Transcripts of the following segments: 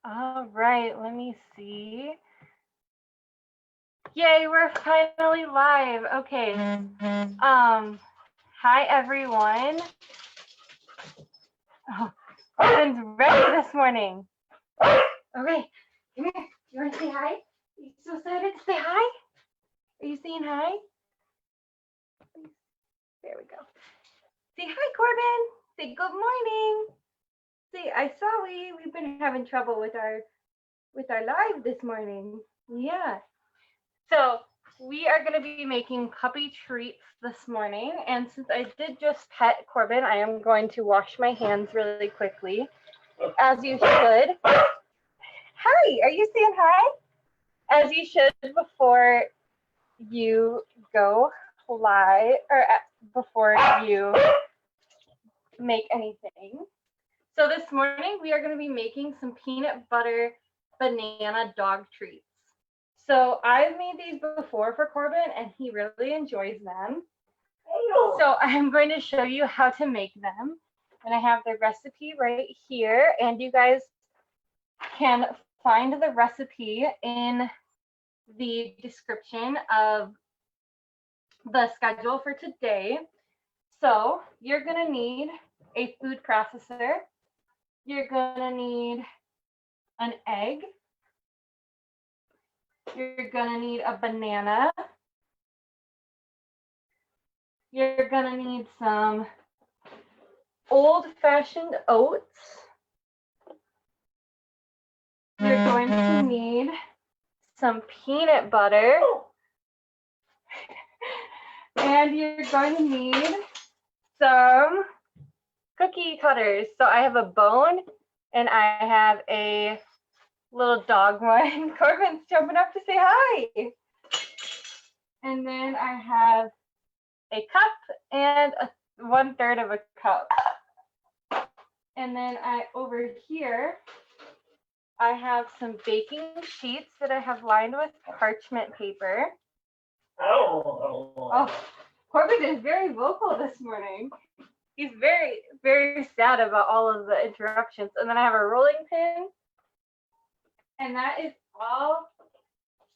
All right, let me see. Yay, we're finally live. Okay. Hi everyone. Oh, Corbin's ready this morning. Okay, come here. You want to say hi? Are you so excited to say hi? Are you saying hi? There we go. Say hi, Corbin. Say good morning. Say I saw we've been having trouble with our live this morning. Yeah. So we are going to be making puppy treats this morning. And since I did just pet Corbin, I am going to wash my hands really quickly, as you should. Hi, are you saying hi? As you should before you go live or before you make anything. So this morning we are going to be making some peanut butter banana dog treats. So I've made these before for Corbin and he really enjoys them. So I'm going to show you how to make them. And I have the recipe right here, and you guys can find the recipe in the description of the schedule for today. So you're gonna need a food processor. You're gonna need an egg. You're gonna need a banana. You're gonna need some old-fashioned oats. You're going to need some peanut butter. And you're going to need some cookie cutters. So I have a bone and I have a little dog one. Corbin's jumping up to say hi. And then I have a cup and 1/3 of a cup. And then over here, I have some baking sheets that I have lined with parchment paper. Oh, Corbin is very vocal this morning. He's very, very sad about all of the interruptions. And then I have a rolling pin. And that is all,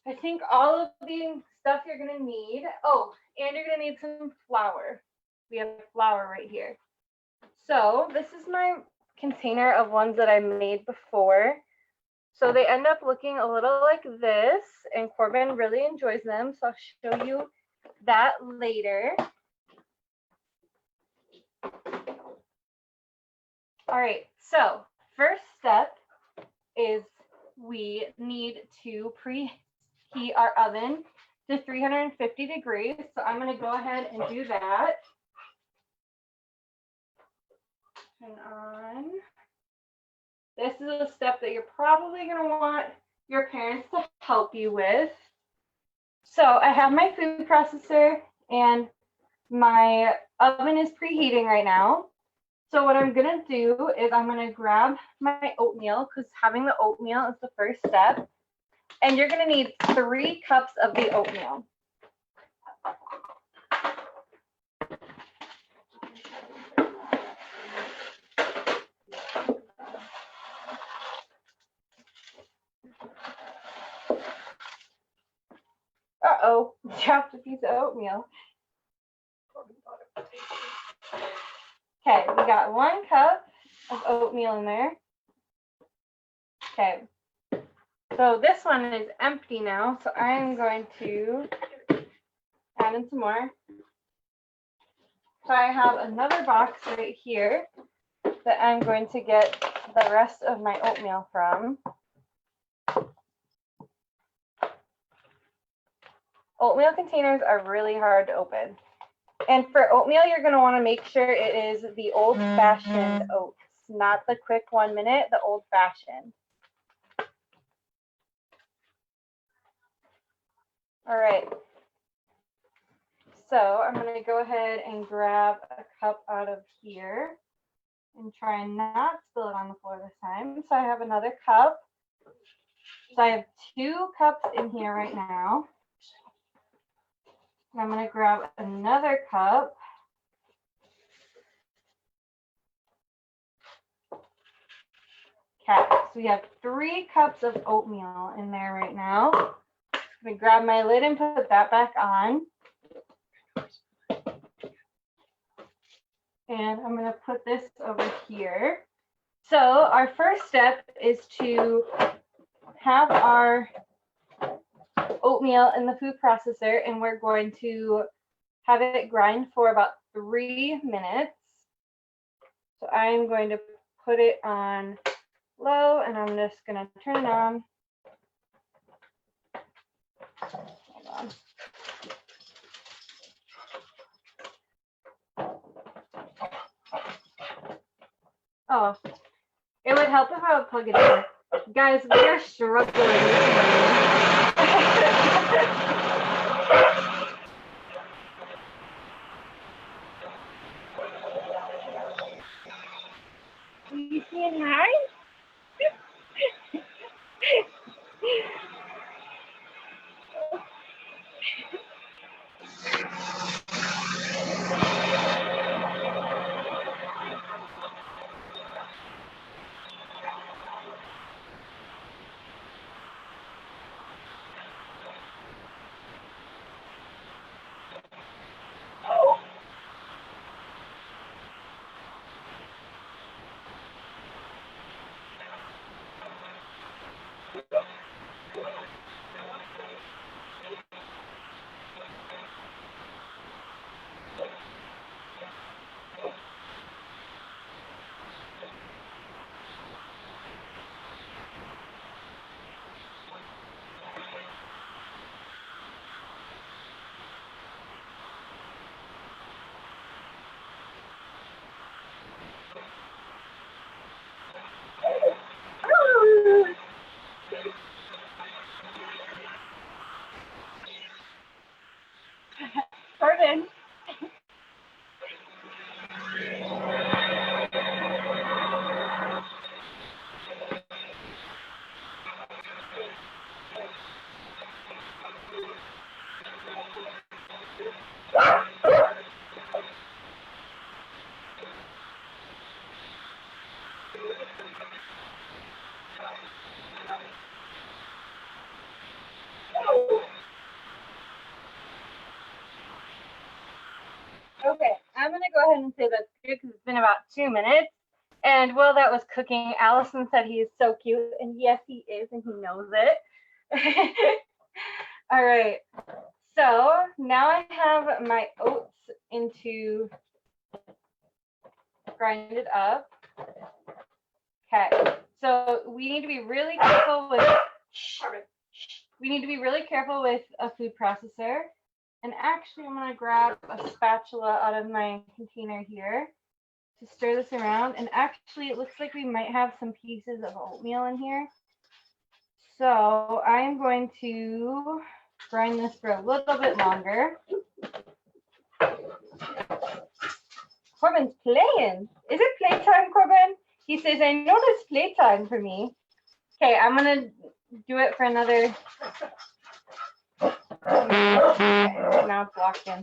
I think all of the stuff you're gonna need. Oh, and you're gonna need some flour. We have flour right here. So this is my container of ones that I made before. So they end up looking a little like this, and Corbin really enjoys them. So I'll show you that later. All right, so first step is we need to preheat our oven to 350 degrees. So I'm going to go ahead and do that. Turn on. This is a step that you're probably going to want your parents to help you with. So I have my food processor and my oven is preheating right now. So what I'm gonna do is I'm gonna grab my oatmeal, because having the oatmeal is the first step. And you're gonna need 3 cups of the oatmeal. Uh-oh, dropped a piece of oatmeal. Okay, we got 1 cup of oatmeal in there. Okay, so this one is empty now, so I'm going to add in some more. So I have another box right here that I'm going to get the rest of my oatmeal from. Oatmeal containers are really hard to open. And for oatmeal, you're going to want to make sure it is the old-fashioned oats, not the quick 1 minute, the old-fashioned. All right. So I'm going to go ahead and grab a cup out of here and try and not spill it on the floor this time. So I have another cup. So I have 2 cups in here right now. And I'm going to grab another cup. Okay, so we have 3 cups of oatmeal in there right now. I'm gonna grab my lid and put that back on. And I'm gonna put this over here. So our first step is to have our oatmeal in the food processor, and we're going to have it grind for about 3 minutes. So I'm going to put it on low, and I'm just gonna turn it on. Hold on. Oh, it would help if I would plug it in. Guys, we are struggling this morning. You saying hi? Pardon. Okay, I'm gonna go ahead and say that's good because it's been about 2 minutes. And while that was cooking, Allison said he is so cute, and yes, he is, and he knows it. All right, so now I have my oats into grinded up. Okay, so we need to be really careful with. We need to be really careful with a food processor. And actually, I'm gonna grab a spatula out of my container here to stir this around. And actually, it looks like we might have some pieces of oatmeal in here. So I'm going to grind this for a little bit longer. Corbin's playing. Is it playtime, Corbin? He says, I know it's playtime for me. Okay, I'm gonna do it for another. Okay, now it's locked in.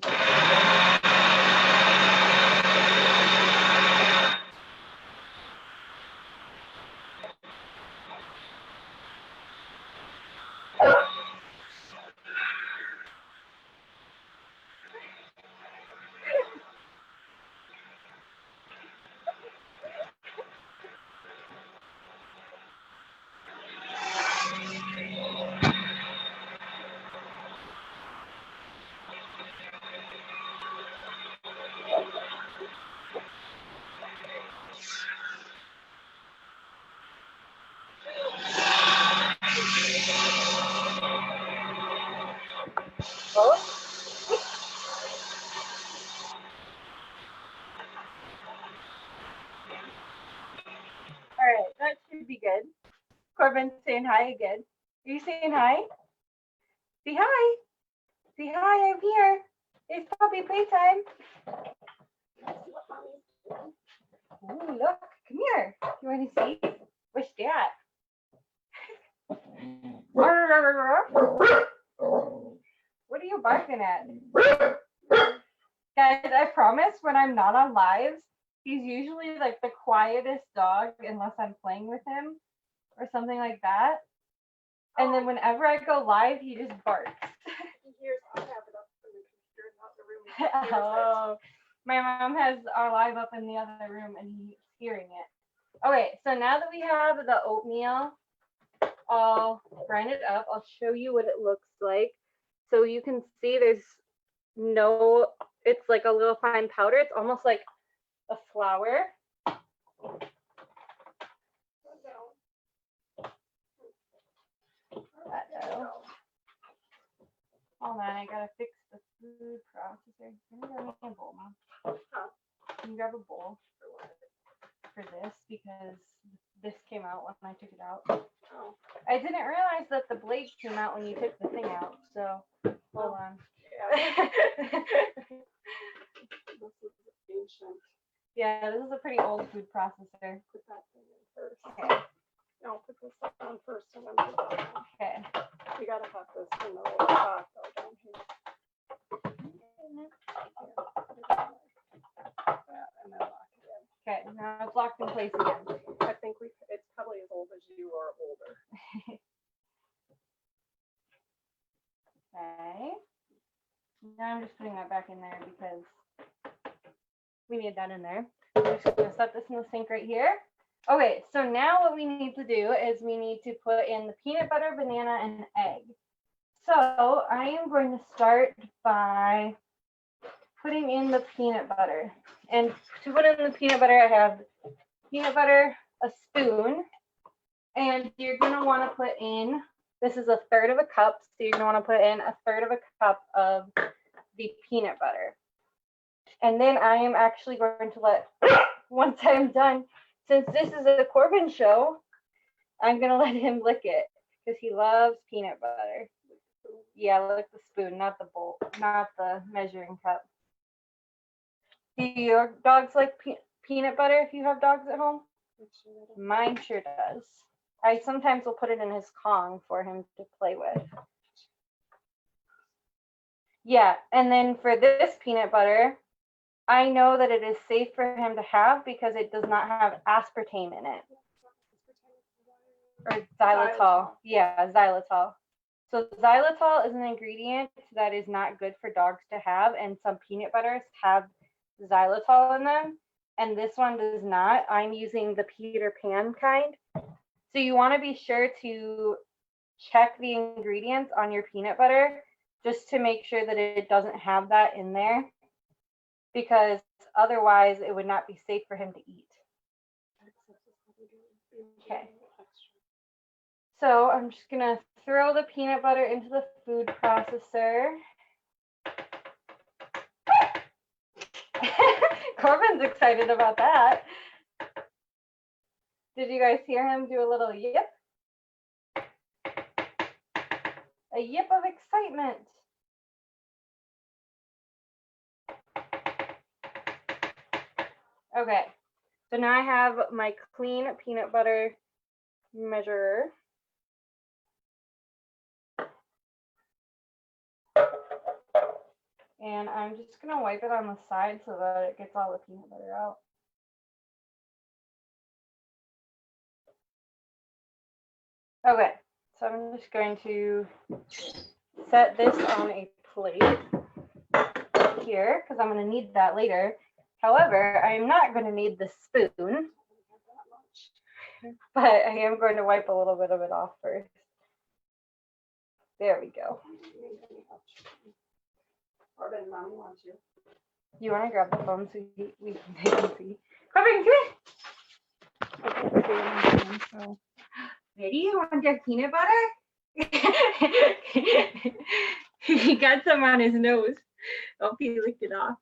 All right, that should be good. Corbin's saying hi again. Are you saying hi? Say hi. Say hi, I'm here. It's puppy playtime. Ooh, look, come here. You want to see? Where's Dad? What are you barking at? Guys, I promise when I'm not on lives, he's usually like the quietest dog unless I'm playing with him. or something like that. And then whenever I go live, he just barks. Oh, my mom has our live up in the other room and he's hearing it. Okay, so now that we have the oatmeal all grinded up, I'll show you what it looks like. So you can see there's no, it's like a little fine powder. It's almost like a flour. Hold on, I gotta fix the food processor. Can you grab me a bowl, Mom? Can you grab a bowl for this? Because this came out when I took it out. Oh. I didn't realize that the blade came out when you took the thing out, so hold on. Yeah. This is ancient. Yeah, this is a pretty old food processor. Put that thing in first. Okay. No, put this on first and then put that on. Okay. You gotta have this in the little pot though, don't you? And then lock it in. Okay, now it's locked in place again. I think it's probably as old as you or older. Okay. Now I'm just putting that back in there because we need that in there. I'm just gonna set this in the sink right here. Okay, so now what we need to do is we need to put in the peanut butter, banana, and egg. So I am going to start by putting in the peanut butter. And to put in the peanut butter, I have peanut butter, a spoon, and you're gonna wanna put in, this is 1/3 of a cup, so you're gonna wanna put in 1/3 of a cup of the peanut butter. And then I am actually going to let, once I'm done, since this is a Corbin show, I'm gonna let him lick it because he loves peanut butter. Yeah, lick the spoon, not the bowl, not the measuring cup. Do your dogs like peanut butter if you have dogs at home? Mine sure does. I sometimes will put it in his Kong for him to play with. Yeah, and then for this peanut butter, I know that it is safe for him to have because it does not have aspartame in it. Or xylitol. Yeah, xylitol. So xylitol is an ingredient that is not good for dogs to have, and some peanut butters have xylitol in them, and this one does not. I'm using the Peter Pan kind. So you want to be sure to check the ingredients on your peanut butter just to make sure that it doesn't have that in there, because otherwise it would not be safe for him to eat. Okay. So I'm just gonna throw the peanut butter into the food processor. Corbin's excited about that. Did you guys hear him do a little yip? A yip of excitement. Okay, so now I have my clean peanut butter measurer. And I'm just gonna wipe it on the side so that it gets all the peanut butter out. Okay, so I'm just going to set this on a plate here because I'm going to need that later. However, I am not going to need the spoon, but I am going to wipe a little bit of it off first. There we go. Corbin, Mommy wants you. You want to grab the phone so we can see? Corbin, come here. Ready? You want your peanut butter? He got some on his nose. Oh, he licked it off.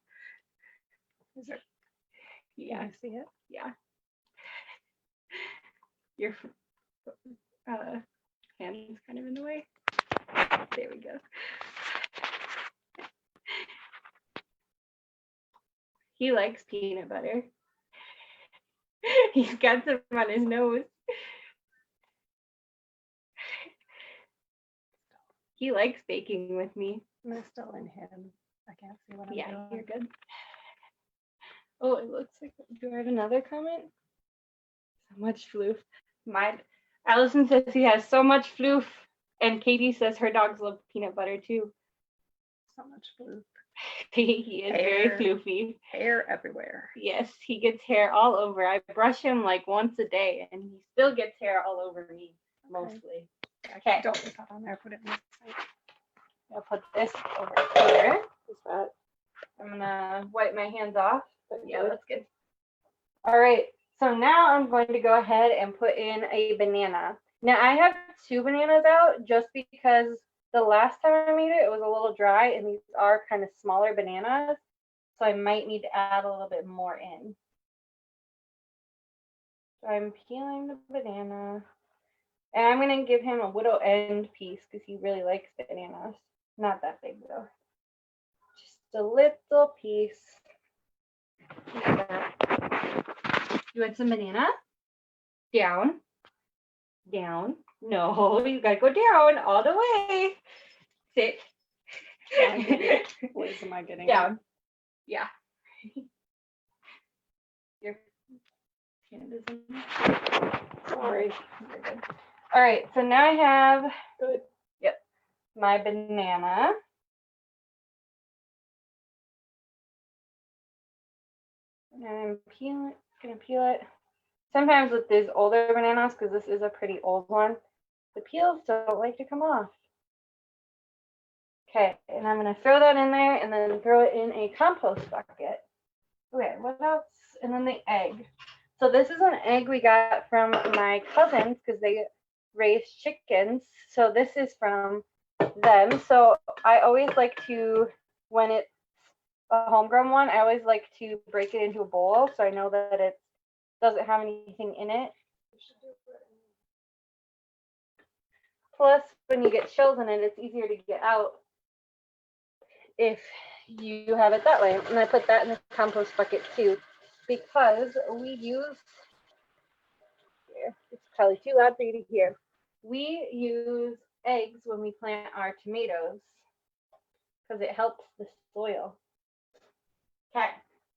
Yeah, see it? Yeah. Your hand is kind of in the way. There we go. He likes peanut butter. He's got some on his nose. He likes baking with me. I'm still in him. I can't see what I'm doing. Yeah, you're good. Oh, it looks like, do I have another comment? So much floof. Allison says he has so much floof, and Katie says her dogs love peanut butter too. So much blue. He is very Hair. floofy. Hair everywhere. Yes, he gets hair all over. I brush him like once a day, and he still gets hair all over me, mostly. Okay. Don't put that on there. Put it in the side. I'll put this over here. What's that? I'm gonna wipe my hands off. But yeah, that's good. All right, so now I'm going to go ahead and put in a banana. Now I have 2 bananas out just because the last time I made it, it was a little dry, and these are kind of smaller bananas, so I might need to add a little bit more in. So I'm peeling the banana, and I'm gonna give him a little end piece because he really likes bananas. Not that big though. Just a little piece. Like that. You want some banana? Down. Down. No, you gotta go down all the way. Sit. What am I getting? Down. Yeah. Your hand is in there. Sorry. You're good. All right, so now I have my banana. And I'm gonna peel it. Sometimes with these older bananas, because this is a pretty old one, the peels don't like to come off. Okay, and I'm gonna throw that in there and then throw it in a compost bucket. Okay, what else? And then the egg. So this is an egg we got from my cousins because they raise chickens. So this is from them. So I always like to, when it's a homegrown one, I always like to break it into a bowl so I know that it doesn't have anything in it. Plus, when you get chills in it, it's easier to get out if you have it that way. And I put that in the compost bucket too, because we use, it's probably too loud for you to hear. We use eggs when we plant our tomatoes because it helps the soil. Okay,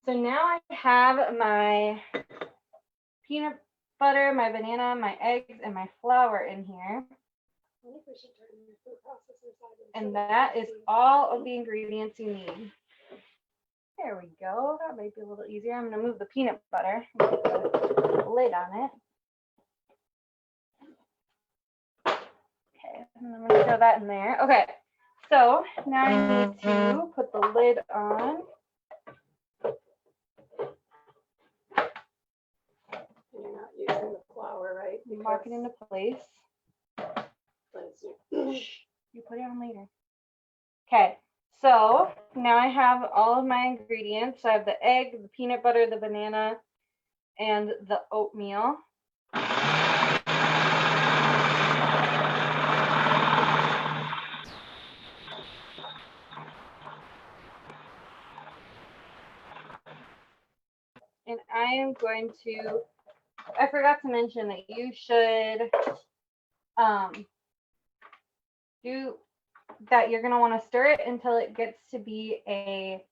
so now I have my peanut butter, my banana, my eggs, and my flour in here. And that is all of the ingredients you need. There we go. That might be a little easier. I'm going to move the peanut butter and put the lid on it. Okay, and I'm going to throw that in there. Okay, so now I need to put the lid on. You're not using the flour, right? Lock it into place. You put it on later. Okay, so now I have all of my ingredients. I have the egg, the peanut butter, the banana, and the oatmeal. And I am going to, I forgot to mention that you should do that. You're going to want to stir it until it gets to be a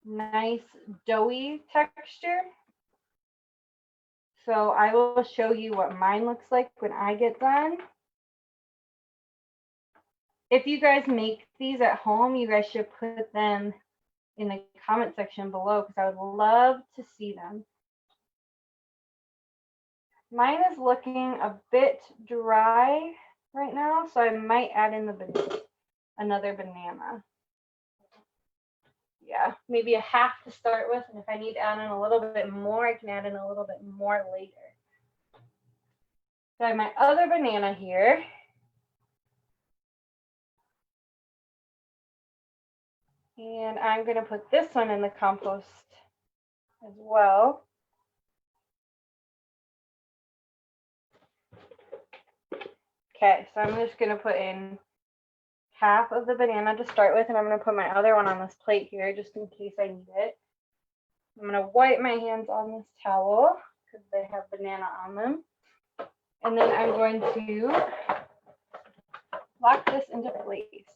nice doughy texture. So I will show you what mine looks like when I get done. If you guys make these at home, you guys should put them in the comment section below because I would love to see them. Mine is looking a bit dry right now, so I might add in another banana. Yeah, maybe a half to start with, and if I need to add in a little bit more, I can add in a little bit more later. So I have my other banana here. And I'm going to put this one in the compost as well. Okay, so I'm just going to put in half of the banana to start with, and I'm going to put my other one on this plate here just in case I need it. I'm going to wipe my hands on this towel because they have banana on them. And then I'm going to lock this into place.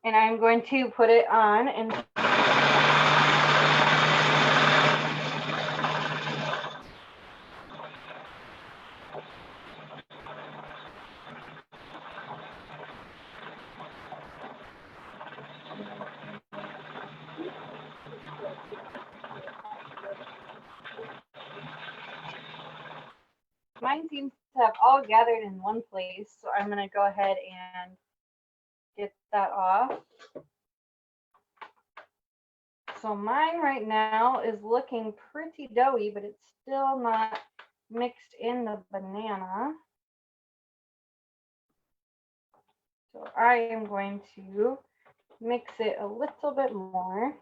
And I'm going to put it on and mine seems to have all gathered in one place. So I'm gonna go ahead and get that off. So mine right now is looking pretty doughy, but it's still not mixed in the banana. So I am going to mix it a little bit more.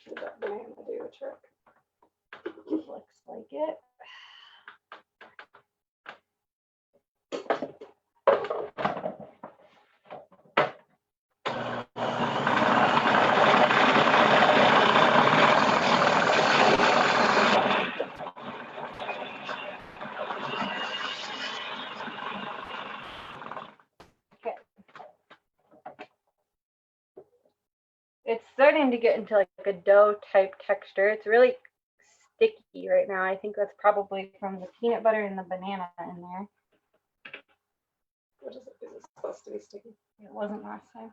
Should that banana do a trick? Looks like it. Okay. It's starting to get into like a dough type texture. It's really sticky right now. I think that's probably from the peanut butter and the banana in there. What is it? Is it supposed to be sticky? It wasn't last time.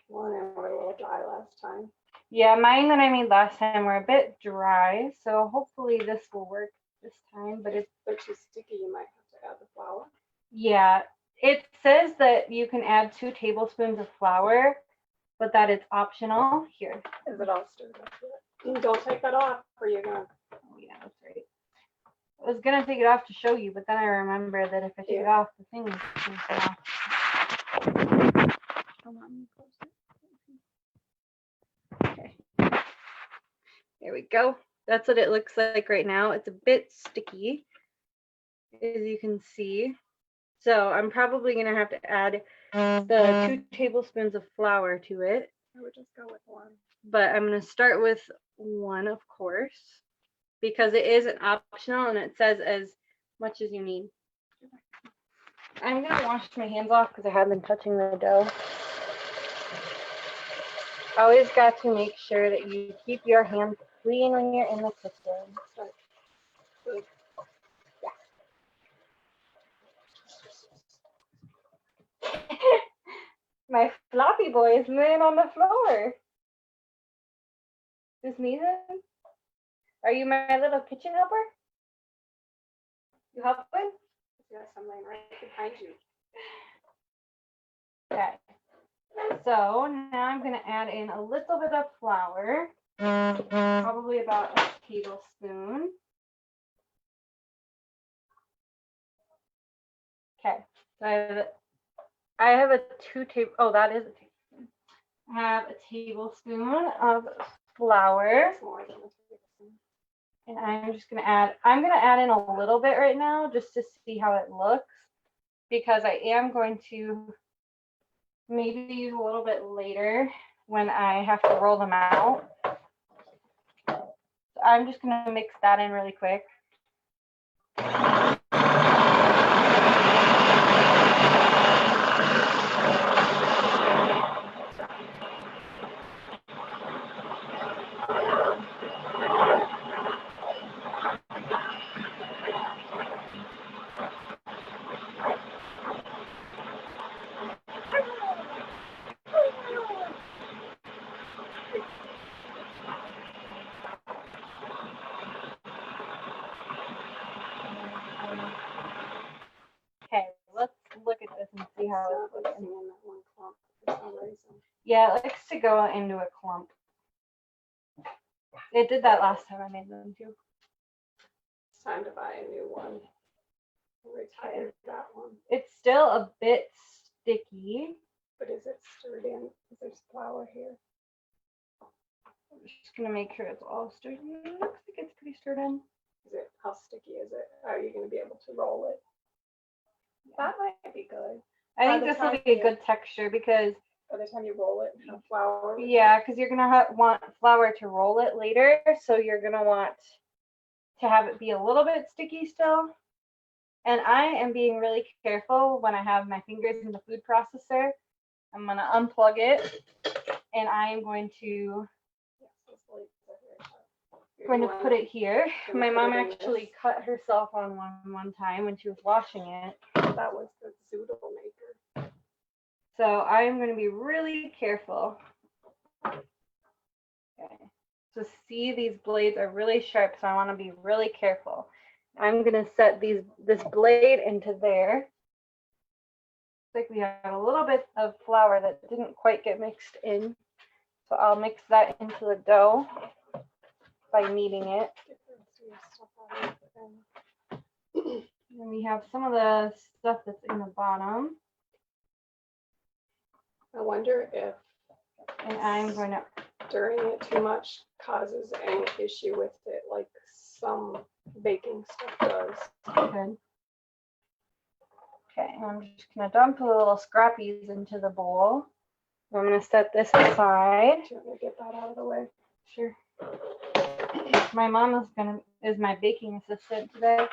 Well, and they were a little dry last time. Yeah, mine that I made last time were a bit dry, so hopefully this will work this time. But If they're too sticky, you might have to add the flour. yeah, it says that you can add 2 tablespoons of flour, but that it's optional. Here. Is it all stirred up yet? And don't take that off, or you're gonna. Oh yeah, that's right. I was gonna take it off to show you, but then I remember that if I take it off, the thing is gonna come off. Hold on, close it. Okay. There we go. That's what it looks like right now. It's a bit sticky, as you can see. So I'm probably gonna have to add the 2 tablespoons of flour to it. I would just go with one. But I'm gonna start with 1, of course, because it is an optional and it says as much as you need. I'm gonna wash my hands off because I have been touching the dough. Always got to make sure that you keep your hands clean when you're in the kitchen. My floppy boy is laying on the floor. Is Nathan? Are you my little kitchen helper? You helping? Yes, I'm laying right behind you. Okay. So now I'm going to add in a little bit of flour, probably about a tablespoon. Okay. So I have a 2 table. Oh, that is a tablespoon. I have a tablespoon of flour. It's more than a tablespoon. And I'm just going to add in a little bit right now just to see how it looks, because I am going to maybe use a little bit later when I have to roll them out. So I'm just going to mix that in really quick. Okay, let's look at this and see how it's It's looking. in that one clump for some reason. Yeah, it likes to go into a clump. It did that last time I made them too. It's time to buy a new one. Retire that one. It's still a bit sticky. But is it stirred in? There's flour here. I'm just gonna make sure it's all stirred in. It looks like it's pretty stirred in. Is it, how sticky is it? Are you gonna be able to roll it? That might be good. I By think the this will time be a you- good texture because, By the time you roll it, have flour. with yeah, it. because you're gonna want flour to roll it later, so you're gonna want to have it be a little bit sticky still. And I am being really careful when I have my fingers in the food processor. I'm gonna unplug it, and I am going to Yes, those blades are very sharp. You're going to gonna put it here. gonna My put mom it in actually this. cut herself on one time when she was washing it. That was the zoodle maker. So I am going to be really careful. Okay. So see, these blades are really sharp, so I want to be really careful. I'm gonna set this blade into there. Looks like we have a little bit of flour that didn't quite get mixed in. So I'll mix that into the dough by kneading it. And we have some of the stuff that's in the bottom. I wonder if And I'm going to, stirring it too much causes any issue with it, like some baking stuff does. good. Okay, and I'm just gonna dump the little scrappies into the bowl. I'm gonna set this aside. Do you want me to get that out of the way? Sure. My mom is my baking assistant today.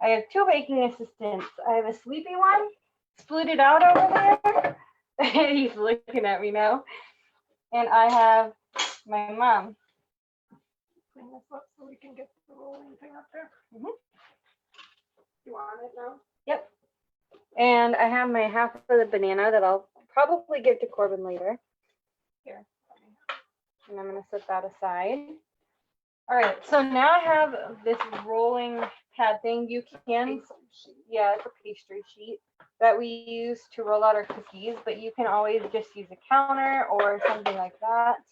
I have two baking assistants. I have a sleepy one, split it out over there. He's looking at me now. And I have my mom. Clean this up so we can get the rolling thing up there. Mhm. You want it now? Yep. And I have my half of the banana that I'll probably give to Corbin later. Here. And I'm going to set that aside. All right, so now I have this rolling pad thing. You can, yeah, it's a pastry sheet that we use to roll out our cookies, but you can always just use a counter or something like that.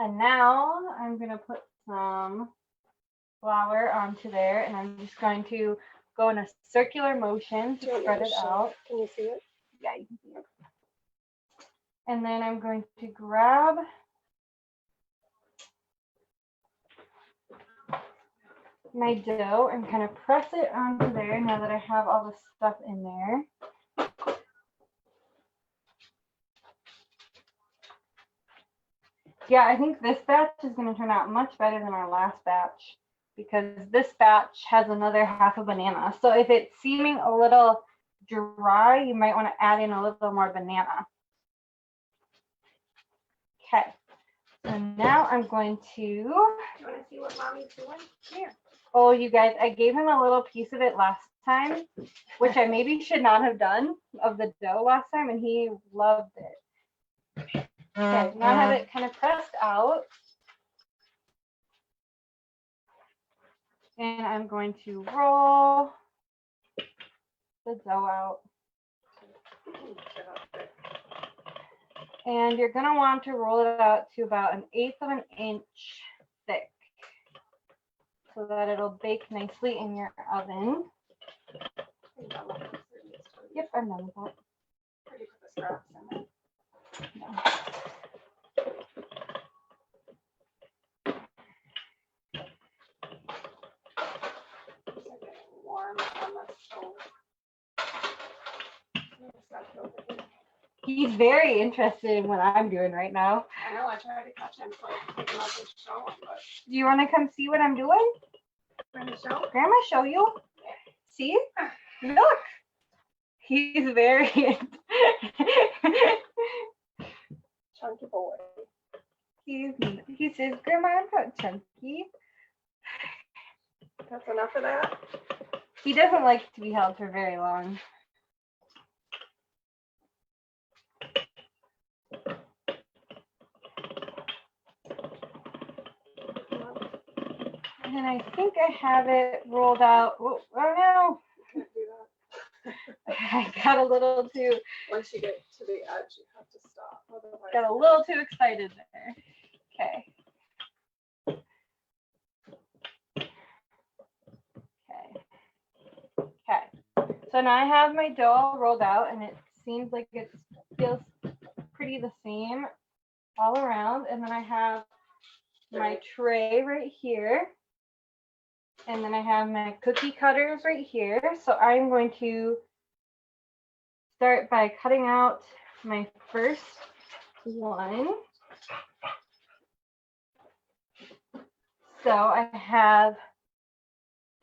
And now I'm going to put some flour onto there, and I'm just going to go in a circular motion to spread it out. Can you see it? Yeah, you can see it. And then I'm going to grab my dough and kind of press it onto there now that I have all the stuff in there. Yeah, I think this batch is going to turn out much better than our last batch because this batch has another half a banana. So if it's seeming a little dry, you might want to add in a little more banana. Okay, so now I'm going to. You want to see what mommy's doing? Here. Oh, you guys, I gave him a little piece of it last time, which I maybe should not have done of the dough last time, and he loved it. Okay, now I have it kind of pressed out. And I'm going to roll the dough out. And you're going to want to roll it out to about 1/8 of an inch thick so that it'll bake nicely in your oven. Yep, I'm done with that. Ready for the scraps in it. No. Warm on the stove. He's very interested in what I'm doing right now. I know, I tried to catch him, so I pick him up and show him, but. Do you want to come see what I'm doing? Ready to show? Grandma, show you. See? Look. He's very. Chunky boy. He says, Grandma, I'm not chunky. That's enough of that? He doesn't like to be held for very long. And I think I have it rolled out. Oh no. Can't do that. I got a little too. Once you get to the edge, you have to stop. Otherwise, Got a little too excited there. Okay. Okay. So now I have my dough all rolled out, and it seems like it feels pretty the same all around. And then I have my tray right here. And then I have my cookie cutters right here. So I'm going to start by cutting out my first one. So I have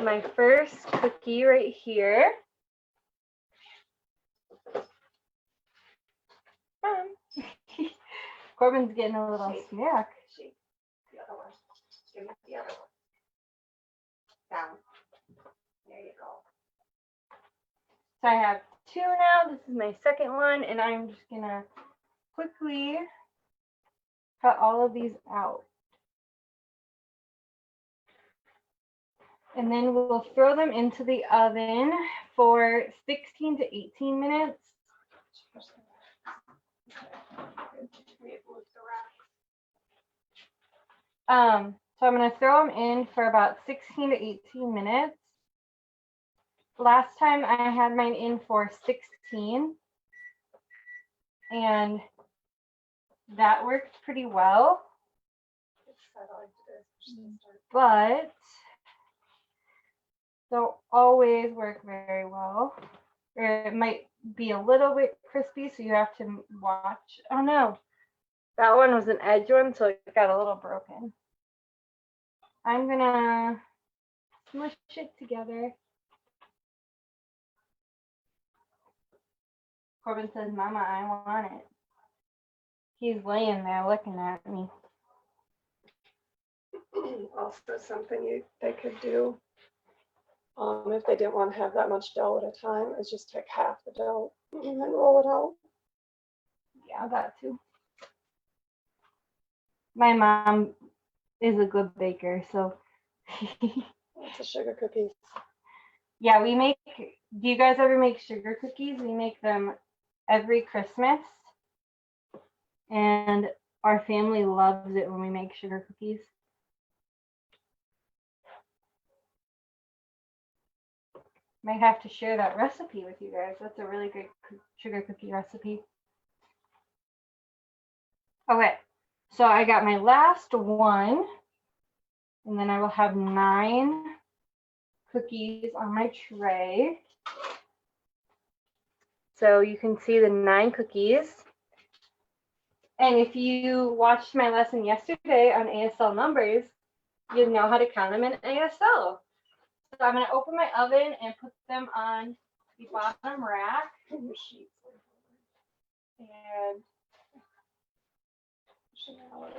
my first cookie right here. Corbin's getting a little snack. The other one. Give me the other one. Down. There you go. So I have two now. This is my second one, and I'm just gonna quickly cut all of these out. And then we'll throw them into the oven for 16 to 18 minutes. So I'm going to throw them in for about 16 to 18 minutes. Last time I had mine in for 16, and that worked pretty well. But don't always work very well. Or it might be a little bit crispy, so you have to watch. Oh no, that one was an edge one, so it got a little broken. I'm gonna smush it together. Corbin says, Mama, I want it. He's laying there looking at me. Also, something they could do, if they didn't want to have that much dough at a time, is just take half the dough and roll it out. Yeah, that too. My mom is a good baker, so. It's a sugar cookies. Yeah, we make, do you guys ever make sugar cookies? We make them every Christmas. And our family loves it when we make sugar cookies. Might have to share that recipe with you guys. That's a really great sugar cookie recipe. Okay, so I got my last one, and then I will have 9 cookies on my tray. So you can see the 9 cookies. And if you watched my lesson yesterday on ASL numbers, you know how to count them in ASL. So I'm going to open my oven and put them on the bottom rack. And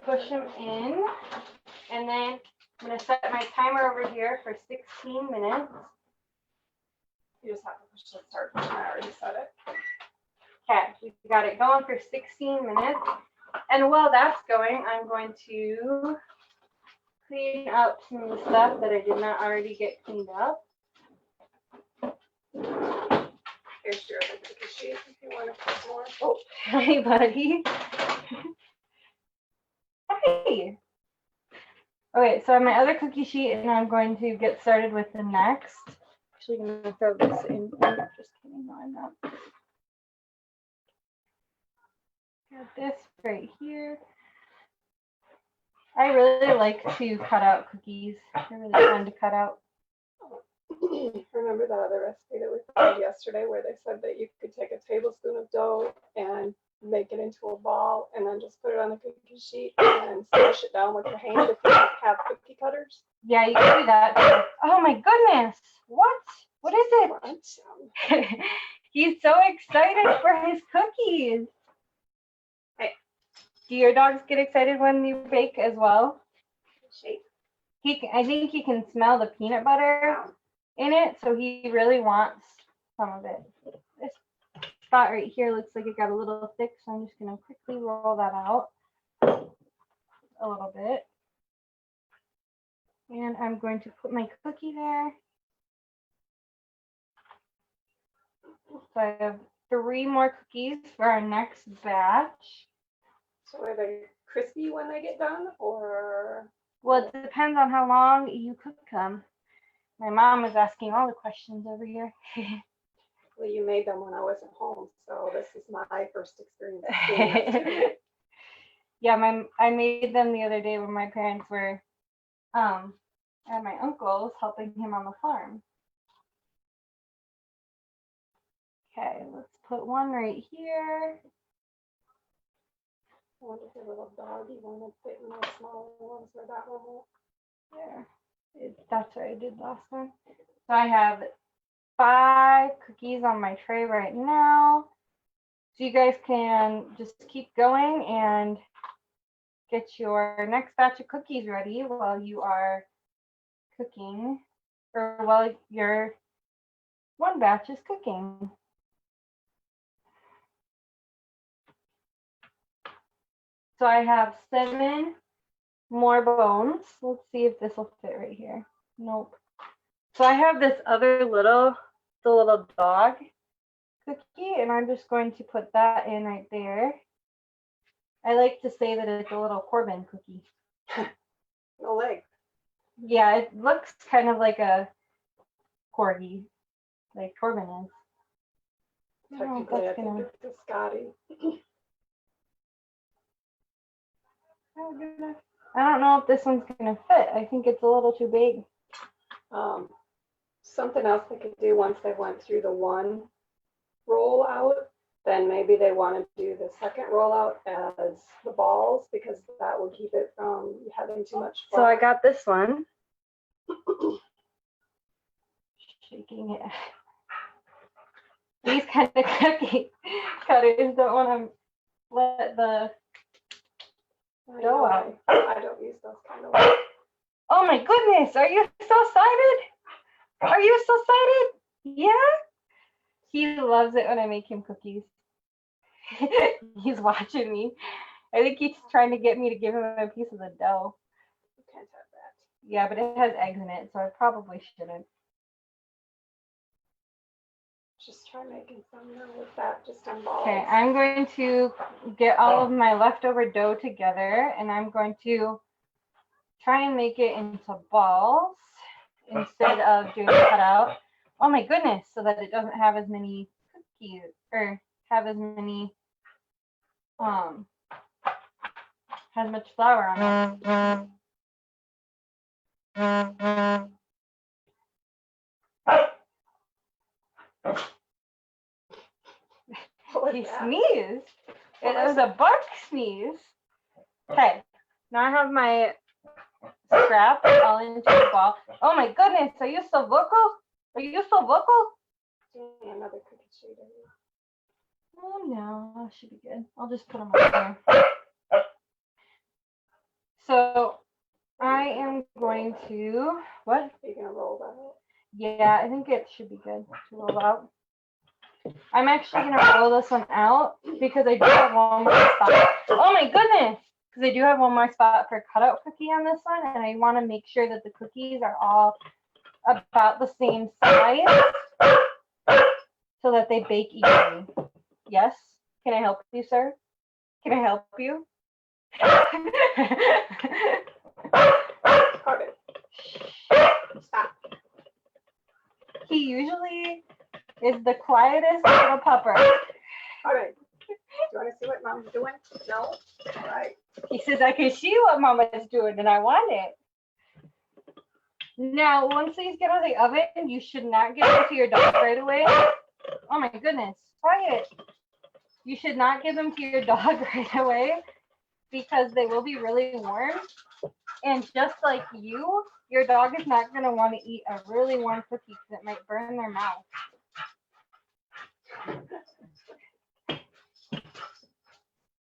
push them in. And then I'm going to set my timer over here for 16 minutes. You just have to push the start button. I already set it. Okay, we got it going for 16 minutes. And while that's going, I'm going to clean up some of the stuff that I did not already get cleaned up. Here's your other cookie sheet if you want to put more. Oh, hi, buddy. Hey. Okay, so I have my other cookie sheet, and I'm going to get started with the next. Actually, I'm going to throw this in. Just kidding, no, I'm not. Got this right here. I really like to cut out cookies. They're really fun to cut out. Remember that other recipe that we found yesterday where they said that you could take a tablespoon of dough and make it into a ball and then just put it on the cookie sheet and smash it down with your hand if you don't have cookie cutters? Yeah, you can do that. Oh my goodness. What? What is it? He's so excited for his cookies. Hey, do your dogs get excited when you bake as well? I think he can smell the peanut butter in it, so he really wants some of it. This spot right here looks like it got a little thick, so I'm just going to quickly roll that out a little bit. And I'm going to put my cookie there. So I have 3 more cookies for our next batch. So are they crispy when they get done, or? Well, it depends on how long you cook them. My mom is asking all the questions over here. Well, you made them when I wasn't home, so this is my first experience doing that too. Yeah, I made them the other day when my parents were at my uncle's helping him on the farm. Okay, let's put one right here. I wonder if the little doggy one would fit in the smaller ones or that one will. There. That's what I did last time. So I have 5 cookies on my tray right now. So you guys can just keep going and get your next batch of cookies ready while you are cooking, or while your one batch is cooking. So I have 7 more bones. Let's see if this will fit right here. Nope. So I have this other the little dog cookie, and I'm just going to put that in right there. I like to say that it's a little Corbin cookie. No leg. Yeah, it looks kind of like a corgi, like Corbin is. Technically, I think it's a Scotty. I don't know if this one's gonna fit. I think it's a little too big. Something else they could do once they went through the one rollout, then maybe they want to do the second rollout as the balls, because that will keep it from having too much So I fluff. got this one. Shaking it. These kind of cookie cutters don't want to let the dough out. I don't use those kind of ones. Oh my goodness, are you so excited? Are you so excited? Yeah? He loves it when I make him cookies. He's watching me. I think he's trying to get me to give him a piece of the dough. You can't have that. Yeah, but it has eggs in it, so I probably shouldn't. Just try making some now with that, just on balls. Okay, I'm going to get all of my leftover dough together, and I'm going to try and make it into balls instead of doing cutout. Oh my goodness, so that it doesn't have as many cookies or have as many has much flour on it. He sneezed. It was a bark sneeze. Okay, now I have my scrap all into the ball. Oh my goodness, are you so vocal? Are you so vocal? Another cookie sheet. Oh no, that should be good. I'll just put them up there. So I am going to, what? Are you gonna roll that out? Yeah, I think it should be good to roll out. I'm actually gonna roll this one out because I do have one more spot. Oh my goodness! Because I do have one more spot for cutout cookie on this one, and I want to make sure that the cookies are all about the same size so that they bake evenly. Yes? Can I help you, sir? Can I help you? Carter. Stop. He usually is the quietest little pupper. Carter. Do you want to see what Mom's doing? No? All right. He says, I can see what Mama is doing and I want it. Now, once these get out of the oven, you should not give them to your dog right away. Oh my goodness, quiet. You should not give them to your dog right away because they will be really warm. And just like you, your dog is not going to want to eat a really warm cookie because it might burn their mouth.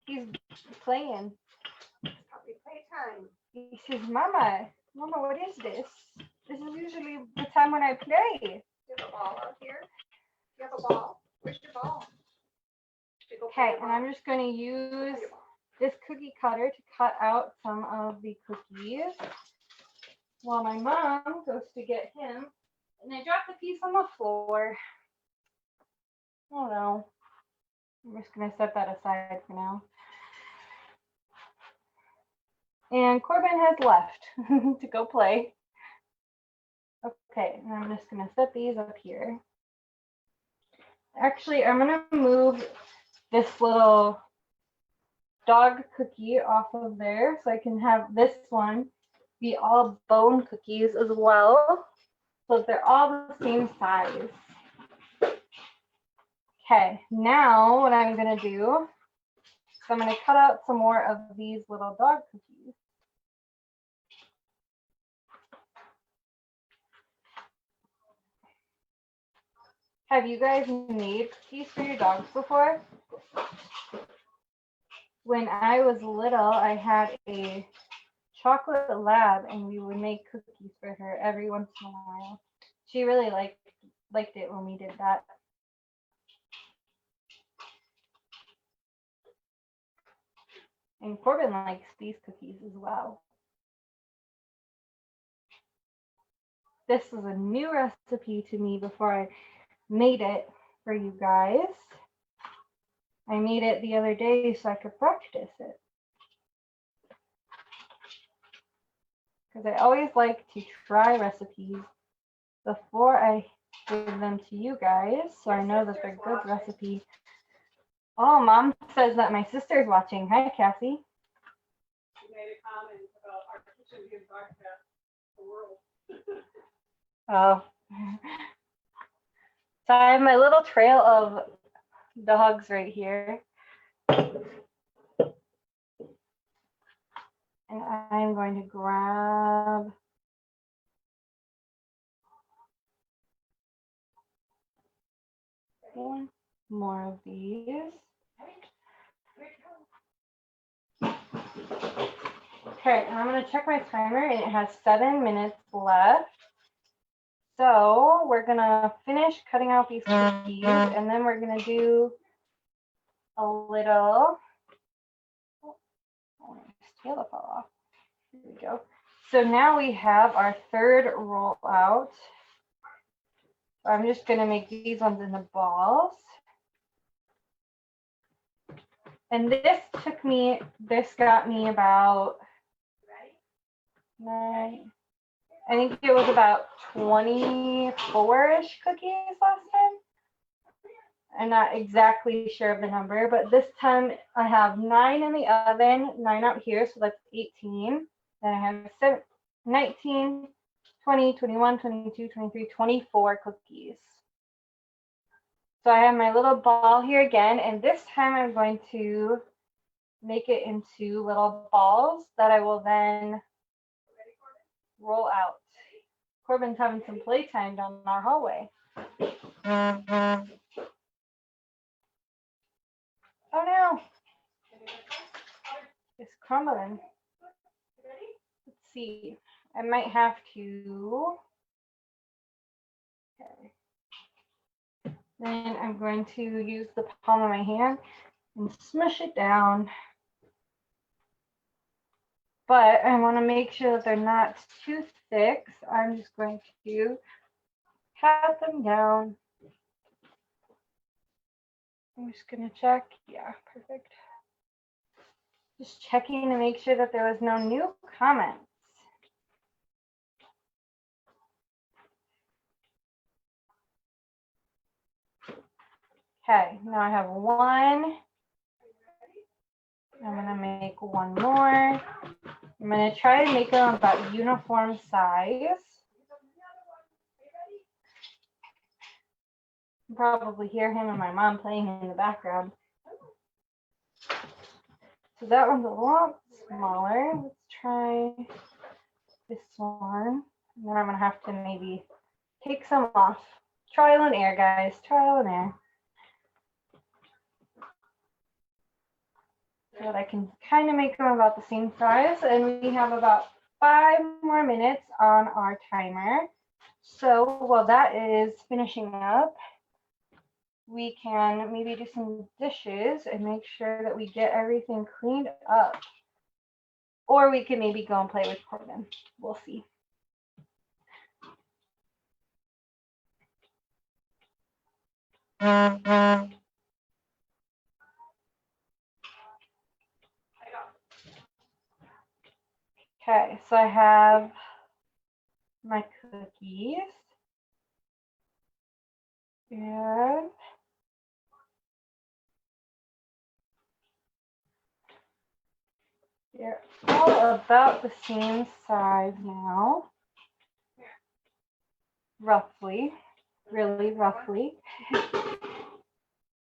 He's playing. Puppy playtime. He says, Mama, what is this? This is usually the time when I play. Do you have a ball out here? Do you have a ball? Where's your ball? Okay, and I'm just going to use this cookie cutter to cut out some of the cookies while my mom goes to get him. And I dropped the piece on the floor. Oh no. I'm just going to set that aside for now. And Corbin has left to go play. Okay, and I'm just going to set these up here. Actually, I'm going to move this little dog cookie off of there so I can have this one be all bone cookies as well, so that they're all the same size. Okay, now what I'm going to do is I'm going to cut out some more of these little dog cookies. Have you guys made cookies for your dogs before? When I was little, I had a chocolate lab and we would make cookies for her every once in a while. She really liked it when we did that. And Corbin likes these cookies as well. This is a new recipe to me before I made it for you guys. I made it the other day so I could practice it. Because I always like to try recipes before I give them to you guys, so I know that they're good recipes. Oh, Mom says that my sister's watching. Hi, Cassie. She made a comment about our kitchen gives broadcast the world. Oh. So I have my little trail of dogs right here. And I'm going to grab one more of these. Okay, I'm going to check my timer and it has 7 minutes left. So we're going to finish cutting out these cookies and then we're going to do a little, oh, my tail fell off. Here we go. So now we have our third roll out. I'm just going to make these ones into balls. And this got me about, I think it was about 24-ish cookies last time. I'm not exactly sure of the number, but this time I have 9 in the oven, 9 out here, so that's 18. Then I have 19, 20, 21, 22, 23, 24 cookies. So I have my little ball here again, and this time I'm going to make it into little balls that I will then roll out. Corbin's having some playtime down our hallway. Oh no, it's crumbling. Let's see, I might have to, okay. Then I'm going to use the palm of my hand and smush it down. But I want to make sure that they're not too thick. So I'm just going to pat them down. I'm just going to check. Yeah, perfect. Just checking to make sure that there was no new comments. Okay, now I have one. I'm going to make one more. I'm going to try to make them about uniform size. You can probably hear him and my mom playing in the background. So that one's a lot smaller. Let's try this one. And then I'm going to have to maybe take some off. Trial and error, guys. Trial and error. So that I can kind of make them about the same size. And we have about 5 more minutes on our timer. So while that is finishing up, we can maybe do some dishes and make sure that we get everything cleaned up. Or we can maybe go and play with Corbin. We'll see. Okay, so I have my cookies. And they're all about the same size now. Roughly, really roughly.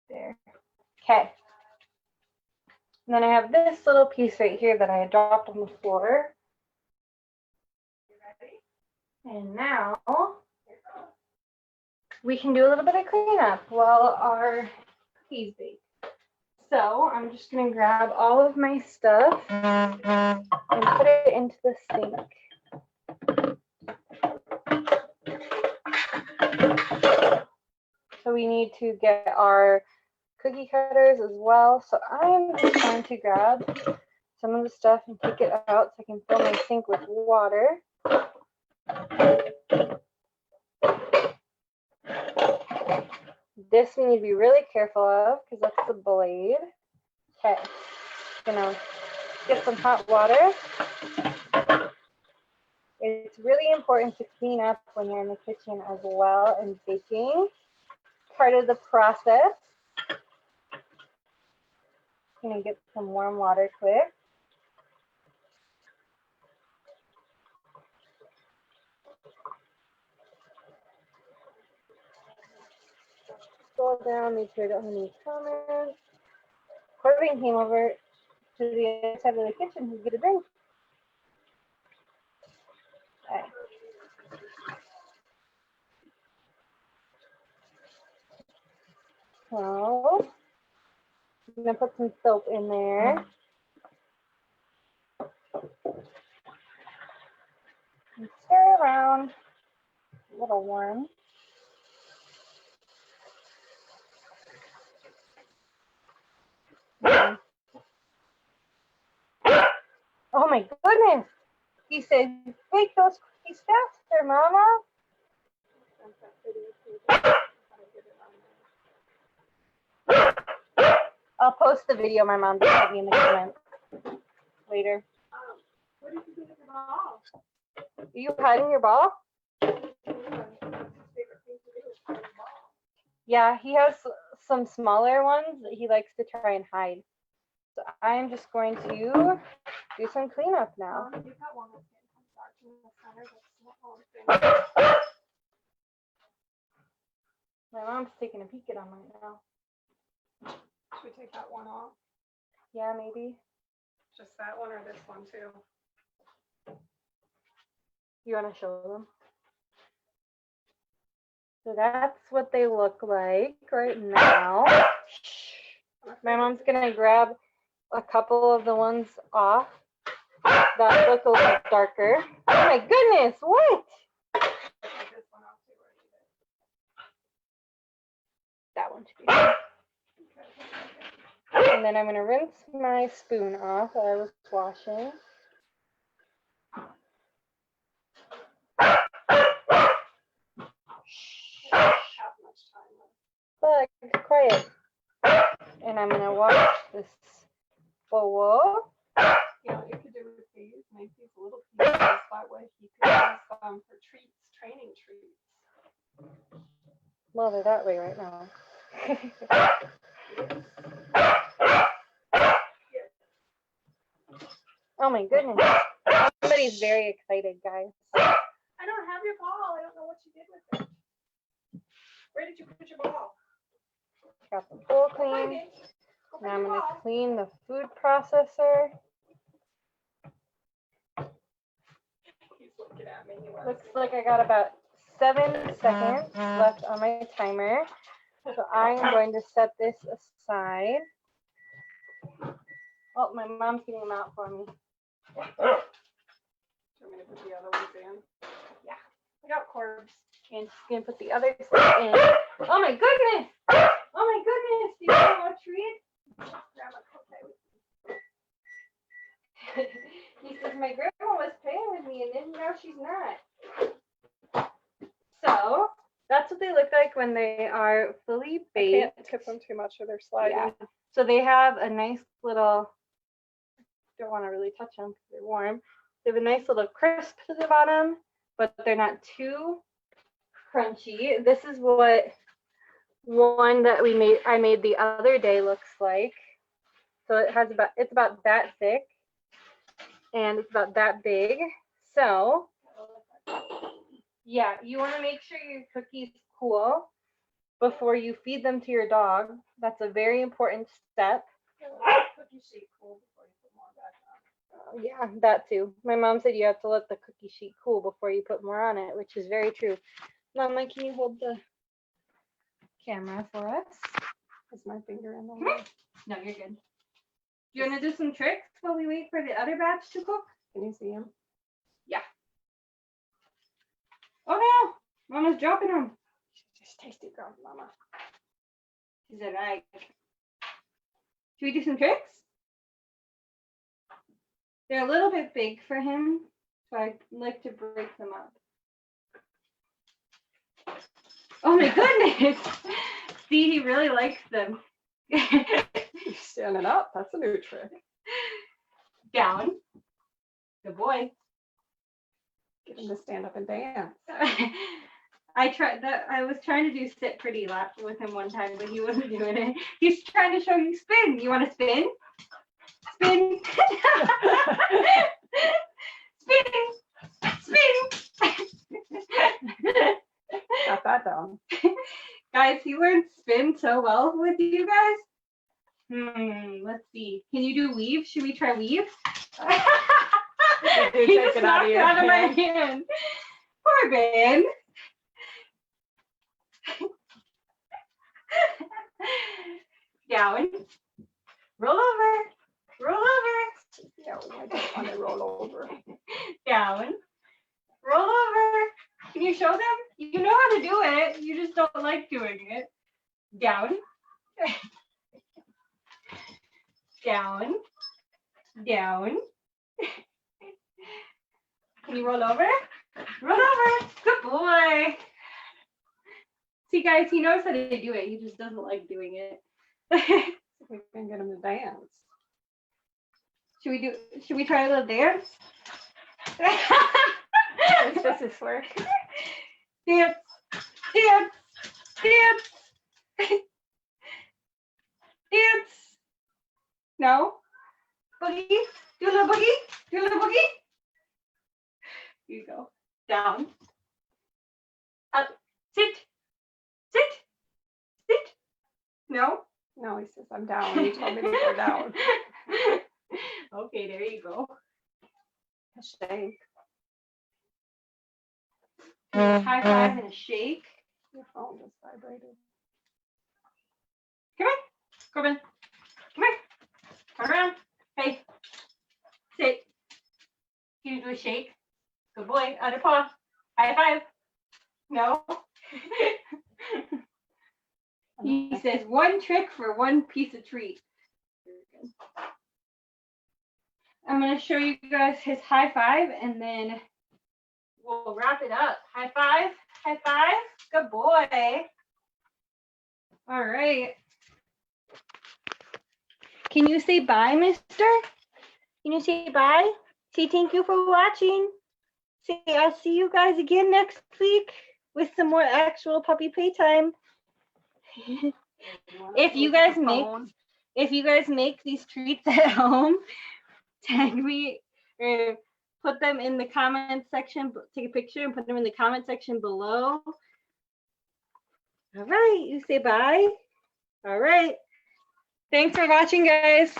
There. Okay. And then I have this little piece right here that I dropped on the floor. And now we can do a little bit of cleanup while our cookies bake. So I'm just going to grab all of my stuff and put it into the sink. So we need to get our cookie cutters as well. So I'm just going to grab some of the stuff and take it out so I can fill my sink with water. This we need to be really careful of because that's the blade. Okay, gonna get some hot water. It's really important to clean up when you're in the kitchen as well and baking. Part of the process. Gonna get some warm water quick. Scroll down, make sure I don't have any comments. Corbin came over to the other side of the kitchen to get a drink. Okay. So, I'm gonna put some soap in there. And stir around. A little warm. Oh my goodness. He said, bake those cookies faster, Mama. I'll post the video my mom just sent me in the comments later. What did you do with your ball? Are you hiding your ball? Yeah, he has some smaller ones that he likes to try and hide. So I'm just going to do some cleanup now. You've got one that's getting dark in the center. That's not all thing. My mom's taking a peek at them right now. Should we take that one off? Yeah, maybe. Just that one or this one too? You want to show them? So that's what they look like right now. My mom's gonna grab a couple of the ones off that look a little darker. Oh my goodness, what? That one should be good. And then I'm gonna rinse my spoon off that I was washing. Bug, quiet. And I'm gonna wash this bowl. You know what you could do with these? Make these little pieces. That way you could use them for treats, training treats. Well, they're that way right now. Oh my goodness. Somebody's very excited, guys. I don't have your ball. I don't know what you did with it. Where did you put your ball? Got the bowl clean. Now I'm going to clean the food processor. He's looking at me. Looks like I got about 7 seconds left on my timer. So I'm going to set this aside. Oh, my mom's getting them out for me. Do you want me to put the other ones in? Yeah. I got cords. And she's going to put the other stuff in. Oh my goodness. Oh my goodness. Do you want a treat? Grandma, okay. He says my grandma was playing with me and then now she's not. So that's what they look like when they are fully baked. Can't tip them too much or they're sliding. Yeah. So they have a nice little, don't want to really touch them because they're warm. They have a nice little crisp to the bottom, but they're not too crunchy. This is what one that I made the other day looks like. So it's about that thick and it's about that big. So yeah, you want to make sure your cookies cool before you feed them to your dog. That's a very important step. Cookie sheet cool before you put more back on. Yeah, that too. My mom said you have to let the cookie sheet cool before you put more on it, which is very true. Mama, can you hold the camera for us? Is my finger in the way? No, you're good. You want to do some tricks while we wait for the other batch to cook? Can you see him? Yeah. Oh no, Mama's dropping them. Just tasty, girl, Mama. She's a like. Should we do some tricks? They're a little bit big for him, so I like to break them up. Oh my goodness! See, he really likes them. He's standing up. That's a new trick. Down. Good boy. Get him to stand up and dance. I was trying to do sit pretty with him one time, but he wasn't doing it. He's trying to show you spin. You want to spin? Spin. Spin. Got that down. Guys, he learned spin so well with you guys. Let's see. Can you do weave? Should we try weave? You He take just it out knocked of it your out of my hand. hand. Poor Ben. Down. Roll over. Roll over. Yeah, I don't want to roll over. Down. Roll over. Can you show them? You know how to do it. You just don't like doing it. Down. Down. Down. Can you roll over? Roll over. Good boy. See, guys, he knows how to do it. He just doesn't like doing it. We can get him to dance. Should we try a little dance? This is work. Dance. Dance. Dance. Dance. No? Boogie? Do a little boogie? Do a little boogie? Here you go. Down. Up. Sit. Sit. Sit. No? No, he says, I'm down. You told me to go down. Okay, there you go. A shake. High five and a shake. Your phone just vibrated. Come on. Corbin. Come here. Turn around. Hey. Sit. Can you do a shake? Good boy. Other paw. High five. No. He says one trick for one piece of treat. I'm going to show you guys his high five and then we'll wrap it up. High five. High five. Good boy. All right. Can you say bye, mister? Can you say bye? Say thank you for watching. Say I'll see you guys again next week with some more actual puppy playtime. If you guys make these treats at home, tag me or put them in the comment section. Take a picture and put them in the comment section below. All right, you say bye. All right. Thanks for watching, guys.